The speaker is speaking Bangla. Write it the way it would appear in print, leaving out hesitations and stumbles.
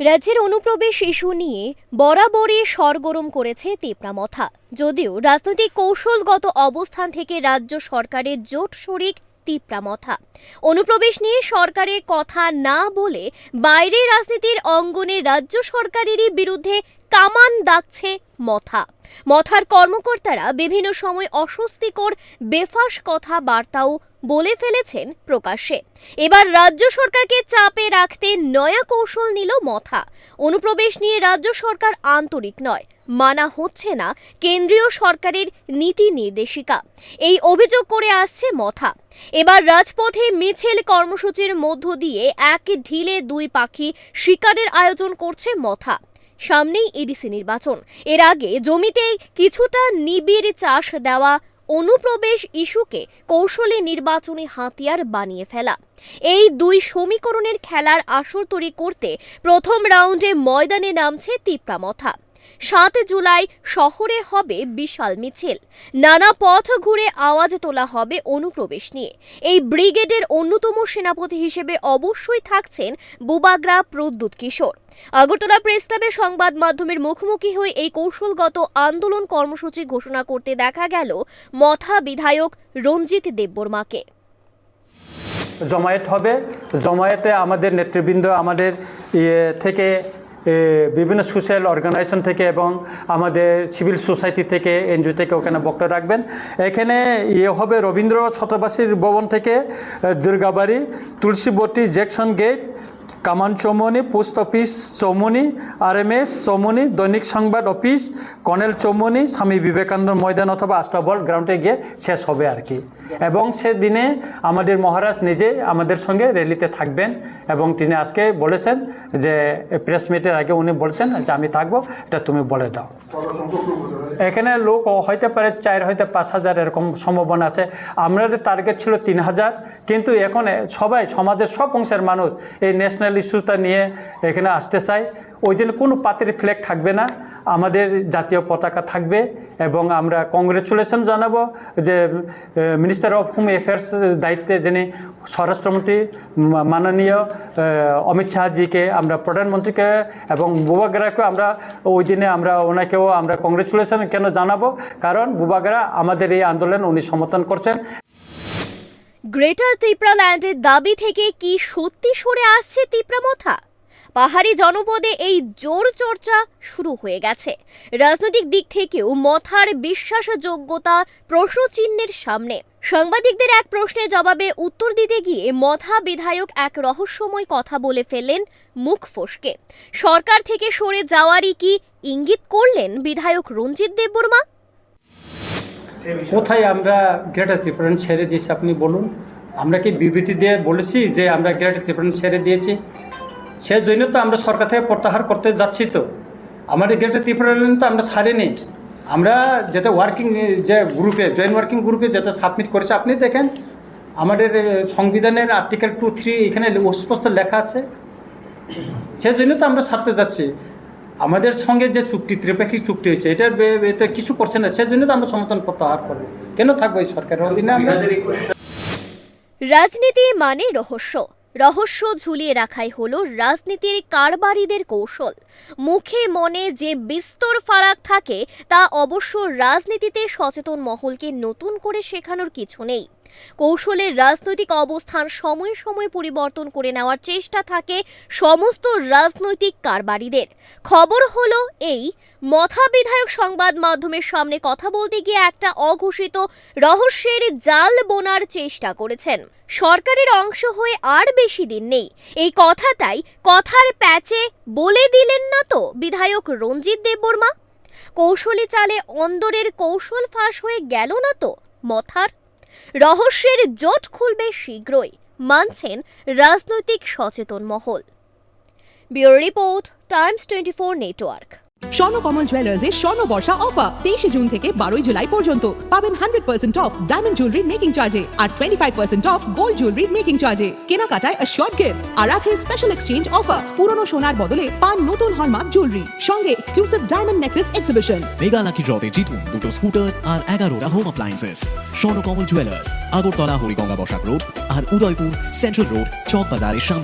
রাজ্যের অনুপ্রবেশ ইস্যু নিয়ে বরাবরই সরগরম করেছে তেপরামথা। যদিও রাজনৈতিক কৌশলগত অবস্থান থেকে রাজ্য সরকারের জোট শরিক তেপরামথা অনুপ্রবেশ নিয়ে সরকারের কথা না বলে বাইরে রাজনীতির অঙ্গনে রাজ্য সরকারেরই বিরুদ্ধে কামান দাগছে মথার কর্মকর্তারা বিভিন্ন সময় অস্বস্তিকর বেফাঁস কথাবার্তাও বলে ফেলেছেন প্রকাশ্যে। এবার রাজ্য সরকারকে চাপে রাখতে নয়া কৌশল নিল মথা। অনুপ্রবেশ নিয়ে রাজ্য সরকার আন্তরিক নয়, মানা হচ্ছে না কেন্দ্রীয় সরকারের নীতি নির্দেশিকা, এই অভিযোগ করে আসছে মথা। এবার রাজপথে মিছিল কর্মসূচির মধ্য দিয়ে এক ঢিলে দুই পাখি শিকারের আয়োজন করছে মথা। সামনেই এডিসি নির্বাচন, এর আগে জমিতে কিছুটা নিবিড় চাষ দেওয়া অনুপ্রবেশ ইস্যুকে কৌশলে নির্বাচনী হাতিয়ার বানিয়ে ফেলা, এই দুই সমীকরণের খেলার আসর তৈরি করতে প্রথম রাউন্ডে ময়দানে নামছে তেপরামথা। ৭ জুলাই শহরে হবে বিশাল মিছিল, নানা পথ ঘুরে আওয়াজ তোলা হবে অনুপ্রবেশ নিয়ে। এই ব্রিগেডের অন্যতম সেনাপতি হিসেবে অবশ্যই থাকছেন বুবাগ্রা প্রদ্যুৎ কিশোর। আগরতলা প্রেস ক্লাবে সংবাদ মাধ্যমের মুখোমুখি হয়ে এই কৌশলগত আন্দোলন কর্মসূচি ঘোষণা করতে দেখা গেল মথা বিধায়ক রঞ্জিত দেববর্মাকে। জমায়েত হবে, জমায়েতে আমাদের নেতৃবৃন্দ আমাদের থেকে বিভিন্ন সোশ্যাল অর্গানাইজেশন থেকে এবং আমাদের সিভিল সোসাইটি থেকে এনজিও থেকে ওখানে বক্তব্য রাখবেন। এখানে হবে রবীন্দ্র ছত্রবাসীর ভবন থেকে দুর্গাবাড়ি, তুলসীবতী জ্যাকসন গেট, কামান Chaumoni, post office Chaumoni, RMS Chaumoni, দৈনিক সংবাদ অফিস, কর্নেল চৌমনি, স্বামী বিবেকানন্দ ময়দান অথবা আস্তাবল গ্রাউন্ডে গিয়ে শেষ হবে আর কি। এবং সেদিনে আমাদের মহারাজ নিজে আমাদের সঙ্গে র্যালিতে থাকবেন এবং তিনি আজকে বলেছেন যে প্রেস মিটের আগে উনি বলেছেন যে আমি থাকবো, এটা তুমি বলে দাও। এখানে লোক হইতে পারে 4 হইতে 5,000 এরকম সম্ভাবনা আছে। আমাদের টার্গেট ছিল 3,000, কিন্তু এখন সবাই সমাজের সব অংশের মানুষ এই ন্যাশনাল ইস্যুটা নিয়ে এখানে আসতে চায়। ওই দিন কোনো পাতির ফ্ল্যাগ থাকবে না, আমাদের জাতীয় পতাকা থাকবে এবং আমরা কংগ্রেচুলেশন জানাবো যে মিনিস্টার অফ হোম অ্যাফেয়ার্স দায়িত্বে যিনি স্বরাষ্ট্রমন্ত্রী মাননীয় অমিত শাহজিকে, আমরা প্রধানমন্ত্রীকে এবং বুবাগ্রাকে আমরা ওই দিনে আমরা ওনাকেও আমরা কংগ্রেচুলেশন কেন জানাবো, কারণ বুবাগ্রা আমাদের এই আন্দোলন উনি সমর্থন করছেন। গ্রেটার ত্রিপুরাল্যান্ডের দাবি থেকে কি সত্যি সরে আসছে তেপরামথা? পাহাড়ি জনপদে এই জোর চর্চা শুরু হয়ে গেছে। রাজনৈতিক দিক থেকেও মথার বিশ্বাসযোগ্যতা প্রশ্নচিহ্নের সামনে। সাংবাদিকদের এক প্রশ্নের জবাবে উত্তর দিতে গিয়ে মথা বিধায়ক এক রহস্যময় কথা বলে ফেললেন মুখ ফসকে। সরকার থেকে সরে যাওয়ারই কি ইঙ্গিত করলেন বিধায়ক রঞ্জিত দেববর্মা? কোথায় আমরা গ্রেটার ত্রিপুরাল্যান্ড ছেড়ে দিয়েছি আপনি বলুন? আমরা কি বিবৃতি দিয়ে বলেছি যে আমরা গ্রেটার ত্রিপুরাল্যান্ড ছেড়ে দিয়েছি? সেই জন্য তো আমরা সরকার থেকে প্রত্যাহার করতে যাচ্ছি। তো আমাদের গ্রেটার ত্রিপুরাল্যান্ড তো আমরা ছাড়িনি। আমরা যেটা ওয়ার্কিং যে গ্রুপে জয়েন্ট ওয়ার্কিং গ্রুপে যেটা সাবমিট করেছে আপনি দেখেন, আমাদের সংবিধানের আর্টিকেল 2-3 এখানে স্পষ্ট লেখা আছে। সেই জন্য তো আমরা ছাড়তে যাচ্ছি। আমাদের সঙ্গে যে চুক্তি, ত্রিপাক্ষিক চুক্তি হয়েছে, এটা কিছু করছে না, সেই জন্য তো আমরা সমর্থন প্রত্যাহার করবো। কেন থাকবো এই সরকারের অধীনে? রাজনীতি মানে রহস্য ঝুলিয়ে রাখাই হলো রাজনীতির কারবারিদের কৌশল। মুখে মনে যে বিস্তর ফারাক থাকে তা অবশ্য রাজনীতিতে সচেতন মহলকে নতুন করে শেখানোর কিছু নেই। কৌশলের রাজনৈতিক অবস্থান সময়ে সময়ে পরিবর্তন করে নেওয়ার চেষ্টা থাকে সমস্ত রাজনৈতিক কারবারিদের। খবর হলো এই, মথা বিধায়ক সংবাদ মাধ্যমের সামনে কথা বলতে গিয়ে একটা অঘোষিত রহস্যের জাল বোনার চেষ্টা করেছেন। সরকারের অংশ হয়ে আর বেশি দিন নেই, এই কথাটাই কথার প্যাচে বলে দিলেন না তো বিধায়ক রঞ্জিত দেববর্মা? কৌশলী চালে অন্দরের কৌশল ফাঁস হয়ে গেল না তো মথার? রহস্যের জোট খুলবে শীঘ্রই, মানছেন রাজনৈতিক সচেতন মহল। Bureau report, Times 24 network. Swarnakamal jewellers এর স্বর্ণ বর্ষা অফার 23 জুন থেকে 12 জুলাই পর্যন্ত পাবেন 100% অফ ডায়মন্ড জুয়েলারি মেকিং চার্জে আর 25% অফ গোল্ড জুয়েলারি মেকিং চার্জে। কেনাকাটায় অ্যাশিওরড গিফট আর আছে স্পেশাল এক্সচেঞ্জ অফার। পুরনো সোনার বদলে পান নতুন হলমার্ক জুয়েলারি, সঙ্গে exclusive diamond necklace exhibition. Mega lucky ড্রতে জিতুন দুটো স্কুটার আর 11টা home appliances. Swarnakamal jewellers, Agartala Hariganga Basak road আর উদয়পুর সেন্ট্রাল রোড চক বাজারের সামনে।